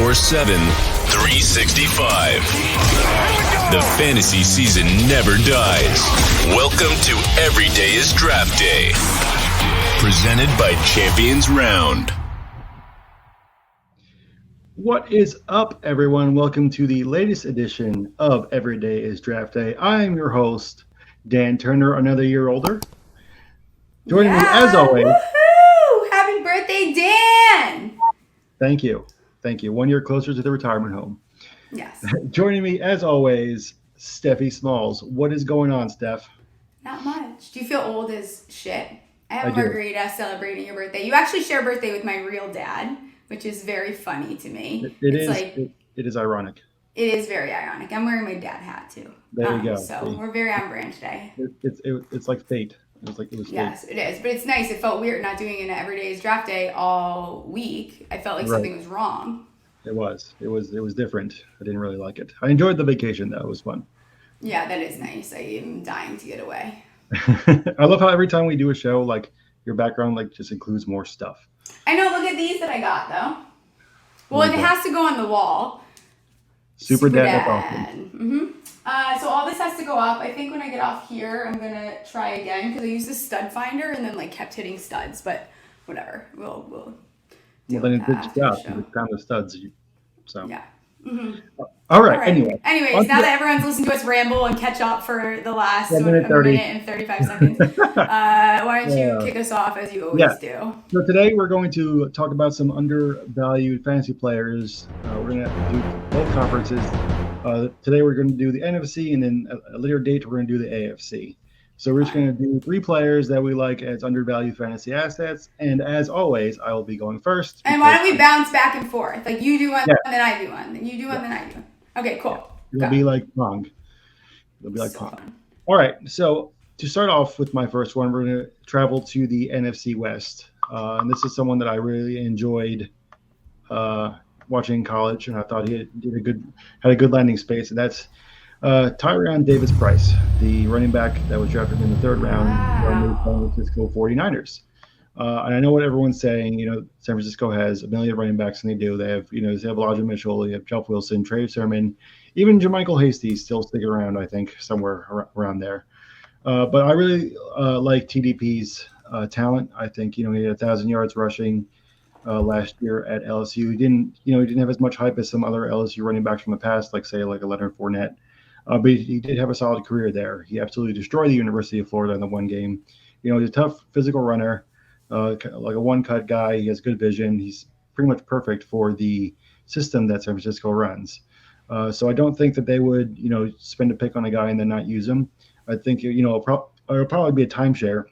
24/7, 365. The fantasy season never dies. Welcome to Every Day is Draft Day. Presented by Champions Round. What is up, everyone? Welcome to the latest edition of Every Day is Draft Day. I'm your host, Dan Turner, another year older. Joining me as always. Woohoo! Happy birthday, Dan! Thank you. 1 year closer to the retirement home. Yes. Joining me as always, Steffi Smalls. What is going on, Steph? Not much. Do you feel old as shit? I have I a margarita celebrating your birthday. You actually share a birthday with my real dad, which is very funny to me. It is ironic. It is very ironic. I'm wearing my dad hat too. There you go. So we're very on brand today. It's like fate. It was Yes, fate. it is. But it's nice. It felt weird not doing an Every Day is Draft Day all week. I felt like something was wrong. It was different. I didn't really like it. I enjoyed the vacation though. It was fun. Yeah, that is nice. I am dying to get away. I love how every time we do a show, like your background, like just includes more stuff. I know. Look at these that I got though. Well, it has to go on the wall. Super dad. That's awesome. Mm-hmm. So all this has to go up. I think when I get off here, I'm gonna try again because I used the stud finder and then like kept hitting studs. But whatever, we'll. Well, then it did stuff. It's kind of studs. So yeah. Mm-hmm. All right. Anyways, now that everyone's listened to us ramble and catch up for the last minute and 35 seconds, why don't you kick us off as you always do? So today we're going to talk about some undervalued fantasy players. We're going to do both conferences. Today we're going to do the NFC, and then at a later date we're going to do the AFC. So we're just going to do three players that we like as undervalued fantasy assets. And as always, I will be going first. And why don't we bounce back and forth? Like you do one, then I do one. Then you do one, then I do one. Okay, cool. It'll be like Pong. Pong. All right. So to start off with my first one, we're going to travel to the NFC West. And this is someone that I really enjoyed watching in college. And I thought he had a good landing space. And that's Tyrion Davis-Price, the running back that was drafted in the third round from the San Francisco 49ers. And I know what everyone's saying. San Francisco has a million running backs, and they do. They have Elijah Mitchell, they have Jeff Wilson, Trey Sermon, even JaMychal Hasty still sticking around. I think somewhere around there. But I really like TDP's talent. I think he had 1,000 yards rushing last year at LSU. He didn't have as much hype as some other LSU running backs from the past, like Leonard Fournette. But he did have a solid career there. He absolutely destroyed the University of Florida in the one game. He's a tough physical runner, like a one-cut guy. He has good vision. He's pretty much perfect for the system that San Francisco runs. So I don't think that they would, spend a pick on a guy and then not use him. I think, it'll probably be a timeshare,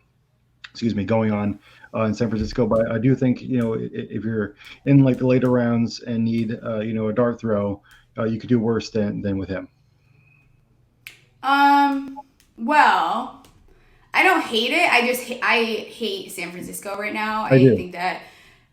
going on in San Francisco. But I do think, if you're in like the later rounds and need, a dart throw, you could do worse than with him. Well, I don't hate it. I hate San Francisco right now. I think that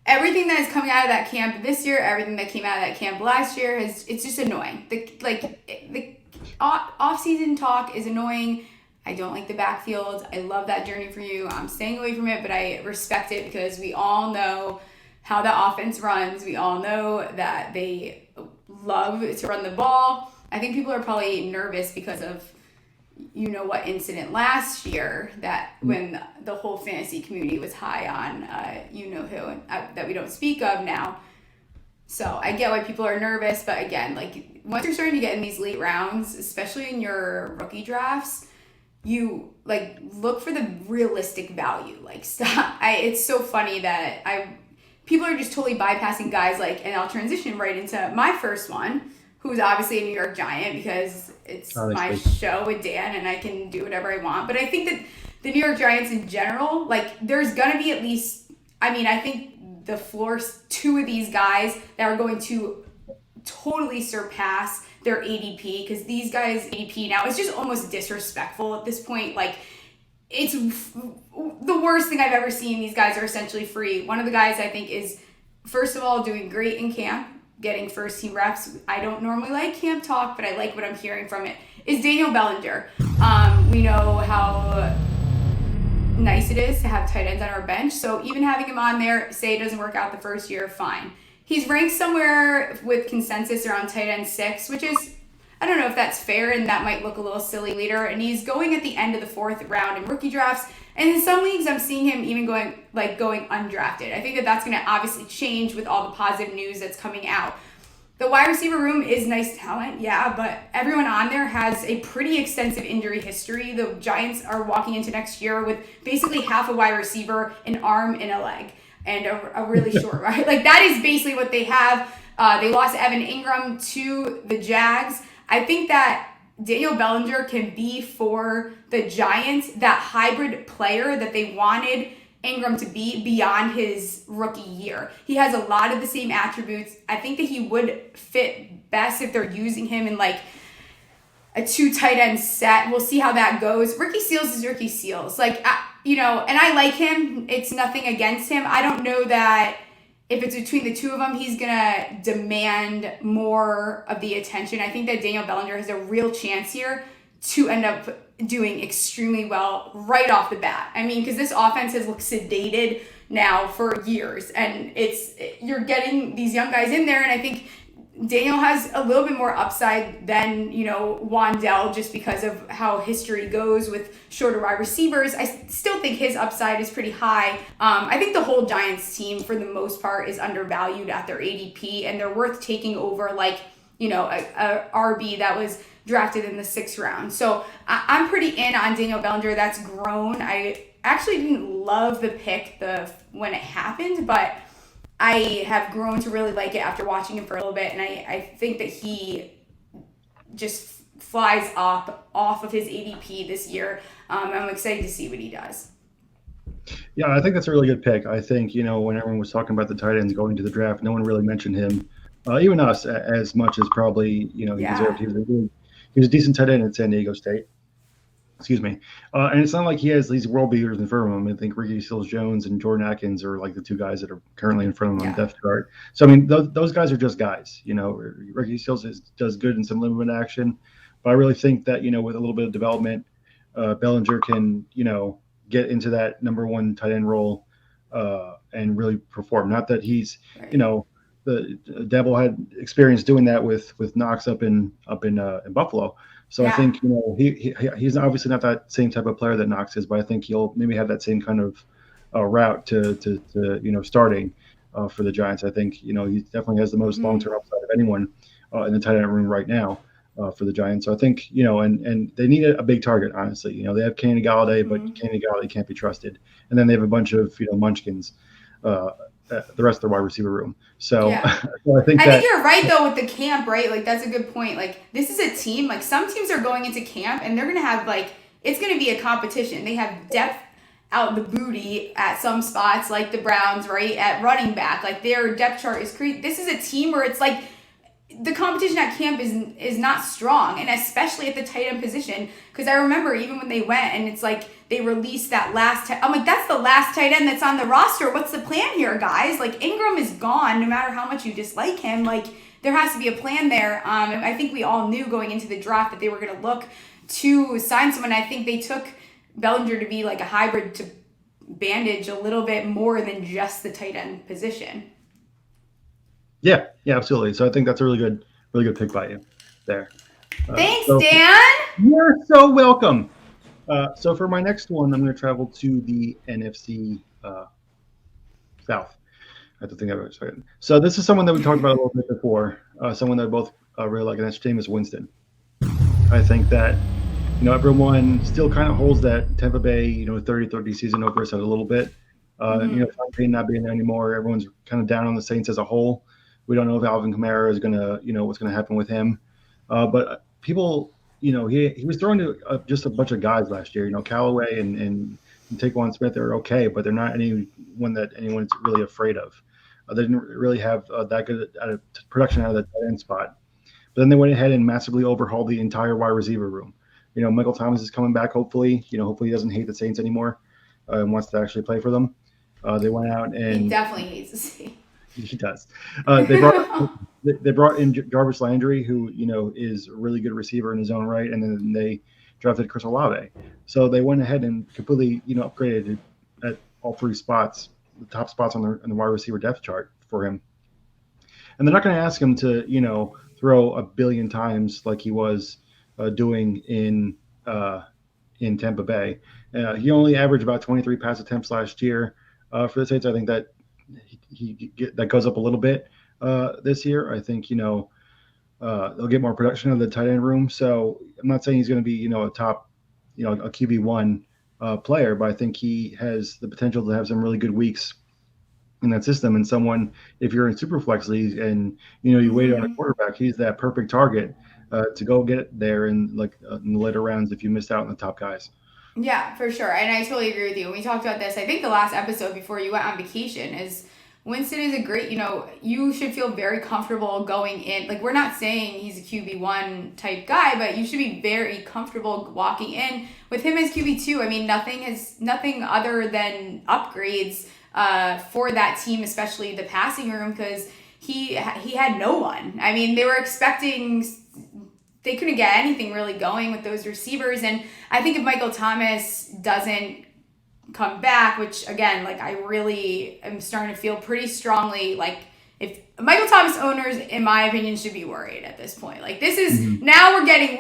everything that is coming out of that camp this year, everything that came out of that camp last year, it's just annoying. The off-season talk is annoying. I don't like the backfield. I love that journey for you. I'm staying away from it, but I respect it because we all know how the offense runs. We all know that they love to run the ball. I think people are probably nervous because of what incident last year that when the whole fantasy community was high on who that we don't speak of now. So I get why people are nervous, but again, like once you're starting to get in these late rounds, especially in your rookie drafts, you like look for the realistic value. Like stop. It's so funny that people are just totally bypassing guys and I'll transition right into my first one, who's obviously a New York Giant because it's my show with Dan and I can do whatever I want. But I think that the New York Giants in general, there's going to be at least, I think the floor's two of these guys that are going to totally surpass their ADP because these guys' ADP now is just almost disrespectful at this point. It's the worst thing I've ever seen. These guys are essentially free. One of the guys I think is, first of all, doing great in camp, getting first team reps. I don't normally like camp talk, but I like what I'm hearing from it, is Daniel Bellinger. We know how nice it is to have tight ends on our bench. So even having him on there, say it doesn't work out the first year, fine. He's ranked somewhere with consensus around tight end 6, which is, I don't know if that's fair, and that might look a little silly later. And he's going at the end of the 4th round in rookie drafts. And in some leagues, I'm seeing him even going undrafted. I think that that's going to obviously change with all the positive news that's coming out. The wide receiver room is nice talent, yeah, but everyone on there has a pretty extensive injury history. The Giants are walking into next year with basically half a wide receiver, an arm, and a leg, and a really short, right? Like, that is basically what they have. They lost Evan Ingram to the Jags. I think that Daniel Bellinger can be, for the Giants, that hybrid player that they wanted Ingram to be beyond his rookie year. He has a lot of the same attributes. I think that he would fit best if they're using him in like a 2 tight end set. We'll see how that goes. Ricky Seals is Ricky Seals. And I like him. It's nothing against him. I don't know that if it's between the two of them, he's going to demand more of the attention. I think that Daniel Bellinger has a real chance here to end up doing extremely well right off the bat. I mean, because this offense has looked sedated now for years, and you're getting these young guys in there, and I think Daniel has a little bit more upside than, Wan'Dale, just because of how history goes with shorter wide receivers. I still think his upside is pretty high. I think the whole Giants team, for the most part, is undervalued at their ADP, and they're worth taking over, a RB that was drafted in the 6th round. So I'm pretty in on Daniel Bellinger. That's grown. I actually didn't love the pick when it happened, but I have grown to really like it after watching him for a little bit, and I think that he just flies up off of his ADP this year. I'm excited to see what he does. Yeah, I think that's a really good pick. I think, when everyone was talking about the tight ends going to the draft, no one really mentioned him, even us, as much as probably, he deserved. He was a decent tight end at San Diego State. Excuse me. And it's not like he has these world beaters in front of him. I think Ricky Seals-Jones and Jordan Atkins are like the 2 guys that are currently in front of him on the depth chart. So, I mean, those guys are just guys. Ricky Seals does good in some limited action. But I really think that, with a little bit of development, Bellinger can, get into that number 1 tight end role and really perform. Not that he's, the Devil had experience doing that with Knox up in Buffalo. So I think, he's obviously not that same type of player that Knox is, but I think he'll maybe have that same kind of route to starting for the Giants. I think, he definitely has the most long-term upside of anyone in the tight end room right now for the Giants. So I think, and they need a big target, honestly. They have Kenny Galladay, but Kenny Galladay can't be trusted. And then they have a bunch of, munchkins, the rest of their wide receiver room. So, so I think you're right, though, with the camp, right? Like, that's a good point. Like, this is a team, like, some teams are going into camp and they're going to have, it's going to be a competition. They have depth out the booty at some spots, like the Browns, right? At running back, like, their depth chart is crazy. This is a team where it's like, the competition at camp is not strong, and especially at the tight end position, because I remember even when they went and it's like they released that last I'm like, that's the last tight end that's on the roster. What's the plan here, guys? Like, Ingram is gone. No matter how much you dislike him, like, there has to be a plan there. And I think we all knew going into the draft that they were going to look to sign someone. I think they took Bellinger to be like a hybrid to bandage a little bit more than just the tight end position. Yeah, absolutely. So I think that's a really good pick by you there. Thanks, Dan. You're so welcome. So for my next one, I'm going to travel to the NFC South. I have to think of it. So this is someone that we talked about a little bit before. Someone that we both really like, and that's Jameis Winston. I think that everyone still kind of holds that Tampa Bay 30-30 season over us a little bit. Tom Payne not being there anymore, everyone's kind of down on the Saints as a whole. We don't know if Alvin Kamara is going to, what's going to happen with him. But people, he was throwing to just a bunch of guys last year. Callaway and Taquan Smith are okay, but they're not anyone that anyone's really afraid of. They didn't really have that good at production out of that tight end spot. But then they went ahead and massively overhauled the entire wide receiver room. Michael Thomas is coming back, hopefully. Hopefully he doesn't hate the Saints anymore and wants to actually play for them. They went out and he definitely hates the Saints. He does. They brought in Jarvis Landry, who is a really good receiver in his own right, and then they drafted Chris Olave. So they went ahead and completely upgraded at all 3 spots, the top spots on the wide receiver depth chart for him. and they're not going to ask him to, throw a billion times like he was doing in Tampa Bay. He only averaged about 23 pass attempts last year for the Saints. I think that that goes up a little bit this year. I think they'll get more production of the tight end room. So I'm not saying he's going to be a top, a QB1 player, but I think he has the potential to have some really good weeks in that system. And someone, if you're in super flex leagues and you wait on a quarterback, he's that perfect target to go get there in the later rounds if you missed out on the top guys. Yeah, for sure. And I totally agree with you. We talked about this, I think the last episode before you went on vacation, is Winston is a great, you should feel very comfortable going in. Like, we're not saying he's a QB1 type guy, but you should be very comfortable walking in with him as QB2. I mean, nothing other than upgrades for that team, especially the passing room, because he had no one. I mean, they were expecting, they couldn't get anything really going with those receivers. And I think if Michael Thomas doesn't come back, which again, I really am starting to feel pretty strongly, if Michael Thomas owners, in my opinion, should be worried at this point. This is, now we're getting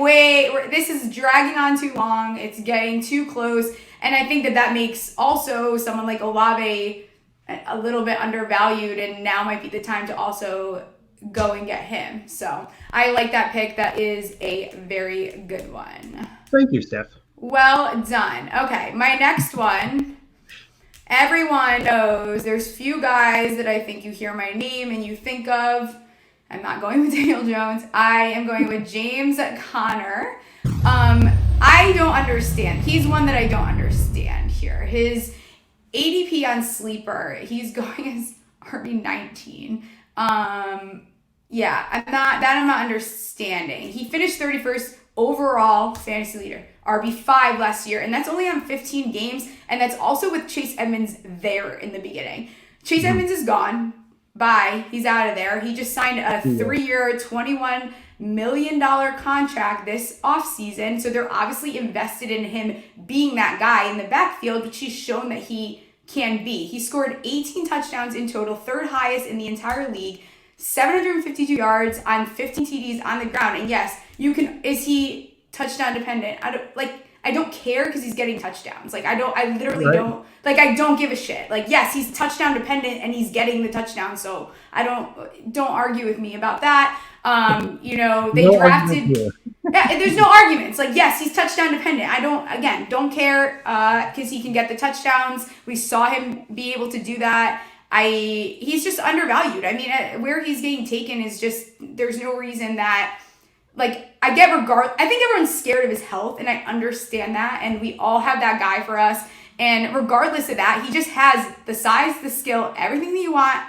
this is dragging on too long. It's getting too close. And I think that makes also someone like Olave a little bit undervalued, and now might be the time to also go and get him. So I like that pick. That is a very good one. Thank you, Steph. Well done. Okay, my next one. Everyone knows there's few guys that I think you hear my name and you think of. I'm not going with Daniel Jones. I am going with James Conner. I don't understand. He's one that I don't understand here. His ADP on Sleeper, he's going as RB19. Yeah, I'm not understanding. He finished 31st overall fantasy leader, RB5 last year, and that's only on 15 games, and that's also with Chase Edmonds there in the beginning. Chase Edmonds is gone. Bye. He's out of there. He just signed a 3-year, $21 million contract this offseason, so they're obviously invested in him being that guy in the backfield, which he's shown that he can be. He scored 18 touchdowns in total, third highest in the entire league, 752 yards on 15 TDs on the ground. And yes, is he touchdown dependent? I don't care because he's getting touchdowns. I don't give a shit. Yes, he's touchdown dependent and he's getting the touchdown. So don't argue with me about that. They drafted. Yeah, there's no arguments. Yes, he's touchdown dependent. I don't care because he can get the touchdowns. We saw him be able to do that. He's just undervalued. I mean, where he's getting taken is just, there's no reason that, I think everyone's scared of his health, and I understand that, and we all have that guy for us, and regardless of that, he just has the size, the skill, everything that you want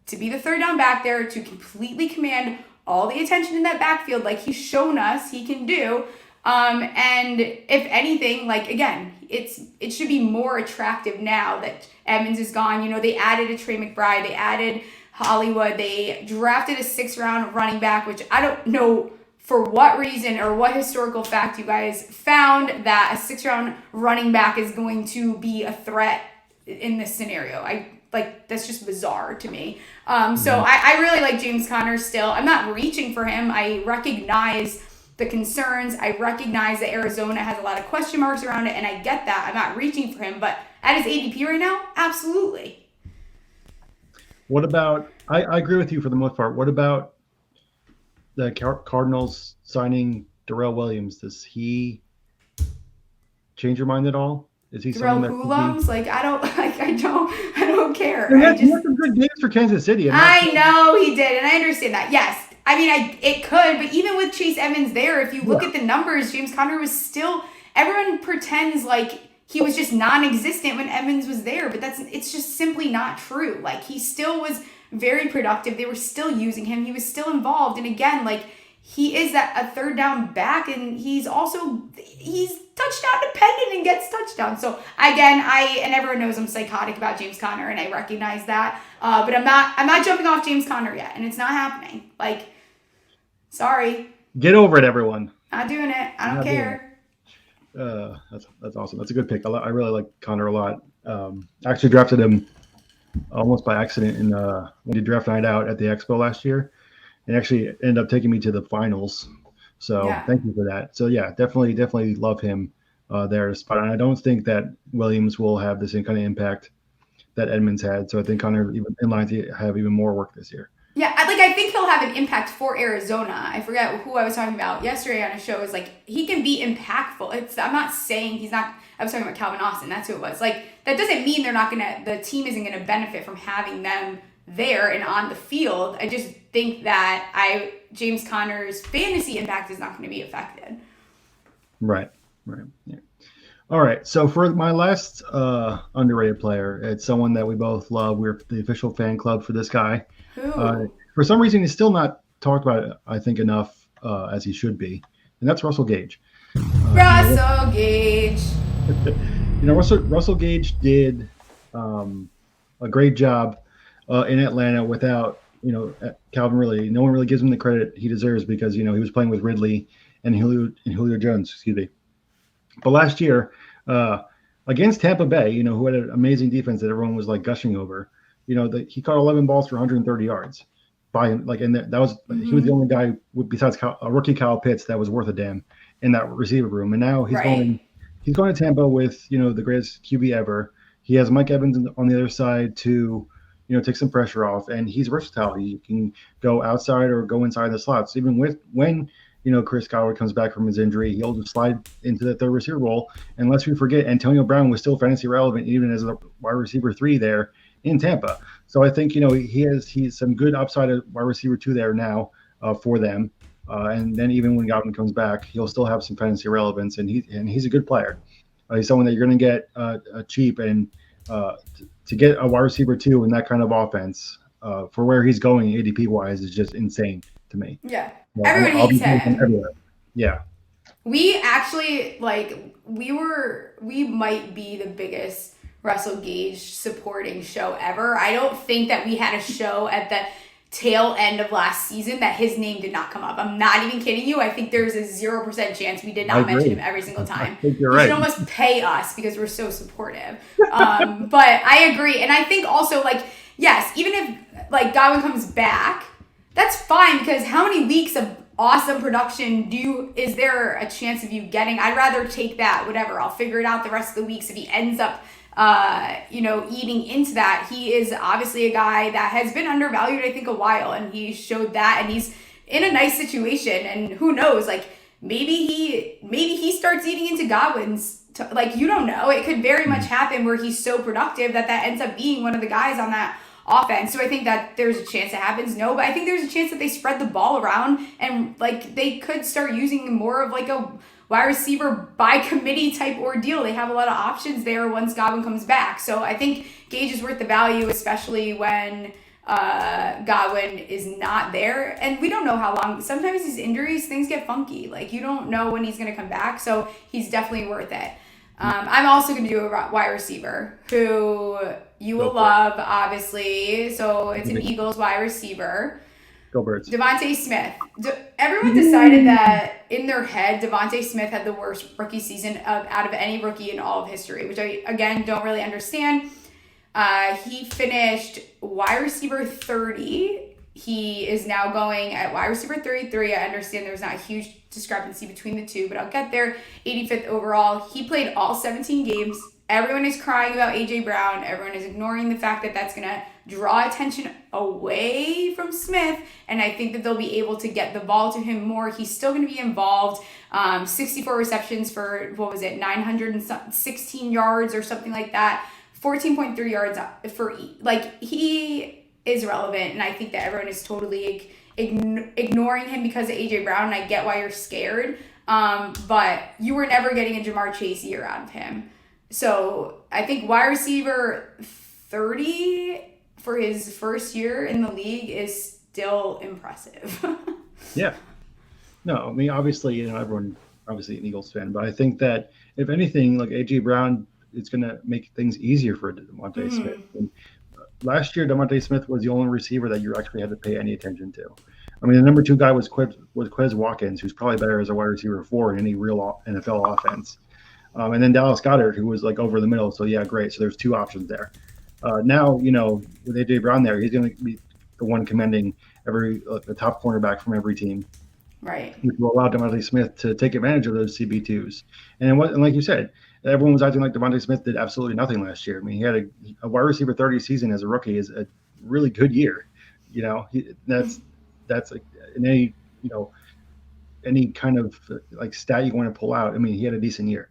to be the third down back there, to completely command all the attention in that backfield like he's shown us he can do. And if anything, again, it should be more attractive now that Edmonds is gone. They added a Trey McBride, they added Hollywood, they drafted a 6th-round running back, which I don't know for what reason or what historical fact you guys found that a 6th-round running back is going to be a threat in this scenario. That's just bizarre to me. So I really like James Conner still. I'm not reaching for him. I recognize the concerns. I recognize that Arizona has a lot of question marks around it, and I get that. I'm not reaching for him, but at his ADP right now, absolutely. What about, I agree with you for the most part. What about the Cardinals signing Darrell Williams? Does he change your mind at all? Is he Darrell Williams? I don't care. He had some good games for Kansas City. I know he did, and I understand that. Yes. I mean, it could, but even with Chase Edmonds there, if you look at the numbers, James Conner was still, everyone pretends he was just non-existent when Edmonds was there, but it's just simply not true. He still was very productive. They were still using him. He was still involved. And again, he is a third down back, and he's touchdown dependent and gets touchdowns. So again, and everyone knows I'm psychotic about James Conner, and I recognize that. But I'm not jumping off James Conner yet, and it's not happening. Sorry. Get over it, everyone. Not doing it. I don't care. That's awesome. That's a good pick. I really like Conner a lot. I actually drafted him almost by accident in when did draft night out at the Expo last year, and actually ended up taking me to the finals. So thank you for that. So yeah, definitely love him there at a spot. And I don't think that Williams will have the same kind of impact that Edmonds had. So I think Connor even in line to have even more work this year. Yeah, I think he'll have an impact for Arizona. I forget who I was talking about yesterday on a show. Is like he can be impactful. I'm not saying he's not. I was talking about Calvin Austin. That's who it was. Like that doesn't mean they're not gonna. The team isn't gonna benefit from having them there and on the field. I just think that James Conner's fantasy impact is not going to be affected. Right. Yeah. All right. So for my last underrated player, it's someone that we both love. We're the official fan club for this guy. For some reason, he's still not talked about, I think, enough as he should be, and that's Russell Gage. Russell Gage. Russell Gage did a great job in Atlanta without, Calvin Ridley. No one really gives him the credit he deserves because, he was playing with Ridley and Julio Jones, excuse me. But last year, against Tampa Bay, who had an amazing defense that everyone was like gushing over, he caught 11 balls for 130 yards by him. And that was he was the only guy besides rookie Kyle Pitts that was worth a damn in that receiver room. And now he's going to Tampa with the greatest QB ever. He has Mike Evans on the other side to take some pressure off, and he's versatile. He can go outside or go inside the slots. Even when Chris Godwin comes back from his injury, he'll just slide into the third receiver role. And lest we forget, Antonio Brown was still fantasy relevant even as a wide receiver 3 there in Tampa. So I think he's some good upside at wide receiver 2 there now for them. And then even when Godwin comes back, he'll still have some fantasy relevance, and he's a good player. He's someone that you're going to get cheap, and to get a wide receiver 2 in that kind of offense for where he's going ADP wise is just insane to me. Yeah. Everybody hates him. Everywhere. Yeah. We actually we might be the biggest Russell Gage supporting show ever. I don't think that we had a show at the tail end of last season that his name did not come up. I'm not even kidding you. I think there's a 0% chance we did not mention him every single time. I think you're right. You should almost pay us because we're so supportive. But I agree. And I think also yes, even if Godwin comes back, that's fine because how many weeks of awesome production is there a chance of you getting? I'd rather take that, whatever. I'll figure it out the rest of the weeks if he ends up eating into that. He is obviously a guy that has been undervalued, I think, a while, and he showed that, and he's in a nice situation, and who knows, maybe he starts eating into Godwin's, you don't know. It could very much happen where he's so productive that ends up being one of the guys on that offense. So I think that there's a chance it happens. No, but I think there's a chance that they spread the ball around and they could start using more of a wide receiver by committee type ordeal. They have a lot of options there once Godwin comes back. So I think Gage is worth the value, especially when Godwin is not there. And we don't know how long. Sometimes these injuries, things get funky. You don't know when he's going to come back. So he's definitely worth it. I'm also going to do a wide receiver who you will love, obviously. So it's an Eagles wide receiver. Go Birds. Devontae Smith. Everyone decided that in their head, Devontae Smith had the worst rookie season out of any rookie in all of history, which I, again, don't really understand. He finished wide receiver 30. He is now going at wide receiver 33. I understand there's not a huge discrepancy between the two, but I'll get there. 85th overall. He played all 17 games. Everyone is crying about A.J. Brown. Everyone is ignoring the fact that that's going to draw attention away from Smith, and I think that they'll be able to get the ball to him more. He's still going to be involved. 64 receptions for, 916 yards or something like that. 14.3 yards for, he is relevant, and I think that everyone is totally ignoring him because of A.J. Brown, and I get why you're scared, but you were never getting a Jamar Chase year out of him. So I think wide receiver 30 for his first year in the league is still impressive. Yeah. No, I mean, obviously, everyone obviously an Eagles fan, but I think that if anything, A.J. Brown, it's going to make things easier for DeVonta Smith. And last year, DeVonta Smith was the only receiver that you actually had to pay any attention to. I mean, the number 2 guy was Quez Watkins, who's probably better as a wide receiver 4 in any real NFL offense. And then Dallas Goedert, who was over the middle. So, yeah, great. So there's 2 options there. Now, with AJ Brown there, he's going to be the one commanding the top cornerback from every team. Right. Which will allow Devontae Smith to take advantage of those CB2s. And like you said, everyone was acting like Devontae Smith did absolutely nothing last year. I mean, he had a wide receiver 30 season as a rookie is a really good year. That's in any kind of like stat you want to pull out. I mean, he had a decent year.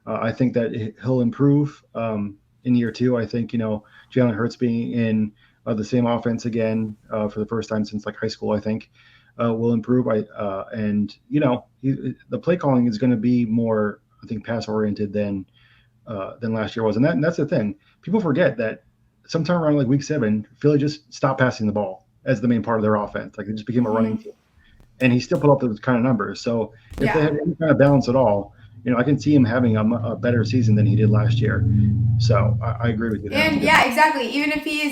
I think that he'll improve in year two. I think, Jalen Hurts being in the same offense again for the first time since like high school, I think will improve. The play calling is going to be more, I think, pass oriented than last year was. And that's the thing. People forget that sometime around like week 7, Philly just stopped passing the ball as the main part of their offense. Like it just became a running team. And he still put up those kind of numbers. So if they have any kind of balance at all, I can see him having a better season than he did last year. So I agree with you there. And yeah, exactly. Even if he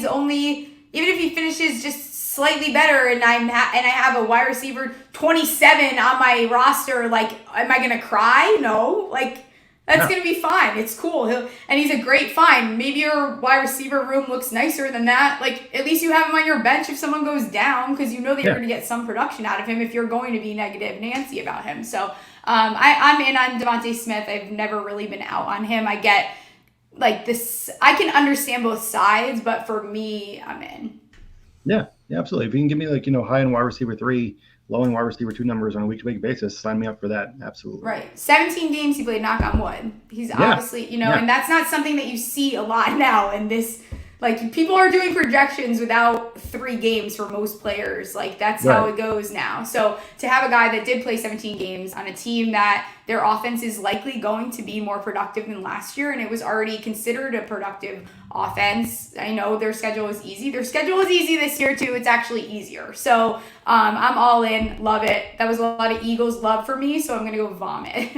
finishes just slightly better and I have a wide receiver 27 on my roster, like, am I going to cry? No. Like, that's going to be fine. It's cool. And he's a great find. Maybe your wide receiver room looks nicer than that. Like, at least you have him on your bench if someone goes down because you know that you're going to get some production out of him if you're going to be negative Nancy about him. So I'm in on Devontae Smith. I've never really been out on him. I get, like, this. I can understand both sides, but for me, I'm in. Yeah, absolutely. If you can give me, like, high end wide receiver 3, low end wide receiver 2 numbers on a week-to-week basis, sign me up for that. Absolutely. Right. 17 games he played, knock on wood. He's obviously, and that's not something that you see a lot now in this. Like, people are doing projections without 3 games for most players. Like, that's how it goes now. So, to have a guy that did play 17 games on a team that their offense is likely going to be more productive than last year, and it was already considered a productive offense. I know their schedule was easy. Their schedule was easy this year, too. It's actually easier. So, I'm all in. Love it. That was a lot of Eagles love for me, so I'm going to go vomit.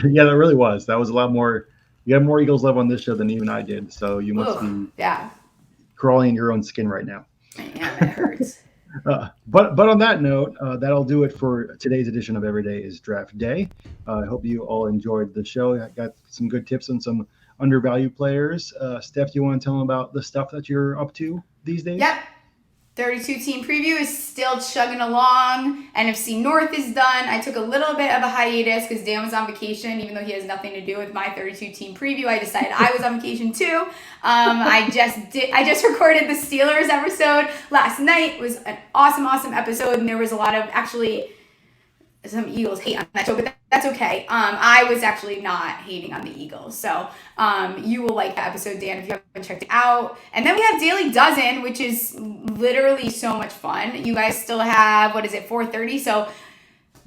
Yeah, that really was. That was a lot more. You have more Eagles love on this show than even I did, so you must be crawling in your own skin right now. Yeah, it hurts. But on that note, that'll do it for today's edition of Every Day is Draft Day. I hope you all enjoyed the show. I got some good tips on some undervalued players. Steph, you want to tell them about the stuff that you're up to these days? Yep. 32-team preview is still chugging along. NFC North is done. I took a little bit of a hiatus because Dan was on vacation, even though he has nothing to do with my 32-team preview. I decided I was on vacation too. I just recorded the Steelers episode last night. It was an awesome episode, and there was a lot of some Eagles hate on that show, but that's okay. I was actually not hating on the Eagles. So you will like that episode, Dan, if you haven't checked it out. And then we have Daily Dozen, which is literally so much fun. You guys still have, 4:30? So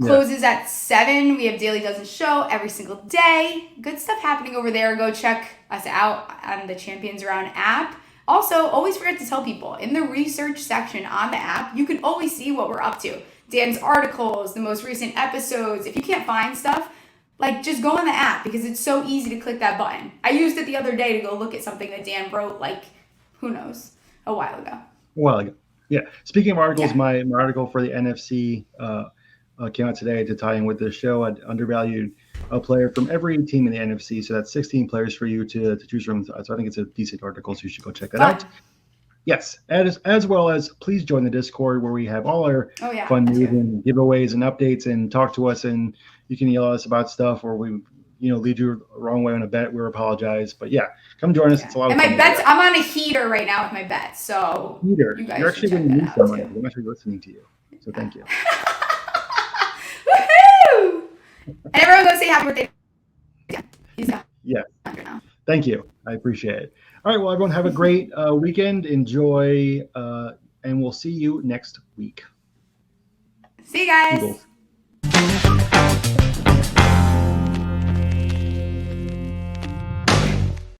closes at 7. We have Daily Dozen show every single day. Good stuff happening over there. Go check us out on the Champions Round app. Also, always forget to tell people, in the research section on the app, you can always see what we're up to. Dan's articles, the most recent episodes. If you can't find stuff, like, just go on the app because it's so easy to click that button. I used it the other day to go look at something that Dan wrote, who knows, a while ago. Yeah. Speaking of articles, my article for the NFC came out today to tie in with the show. I'd undervalued a player from every team in the NFC. So that's 16 players for you to choose from. So I think it's a decent article, so you should go check that out. Yes, as well as please join the Discord where we have all our fun news and giveaways and updates, and talk to us, and you can yell at us about stuff, or we lead you the wrong way on a bet. We apologize, but come join us. It's a lot of fun. And my bets, I'm on a heater right now with my bets, so you're actually going to need someone. I'm actually listening to you, so thank you. Woohoo! And everyone go say happy birthday. Yeah. Thank you. I appreciate it. All right. Well, everyone have a great weekend. Enjoy, and we'll see you next week. See you guys. Eagles.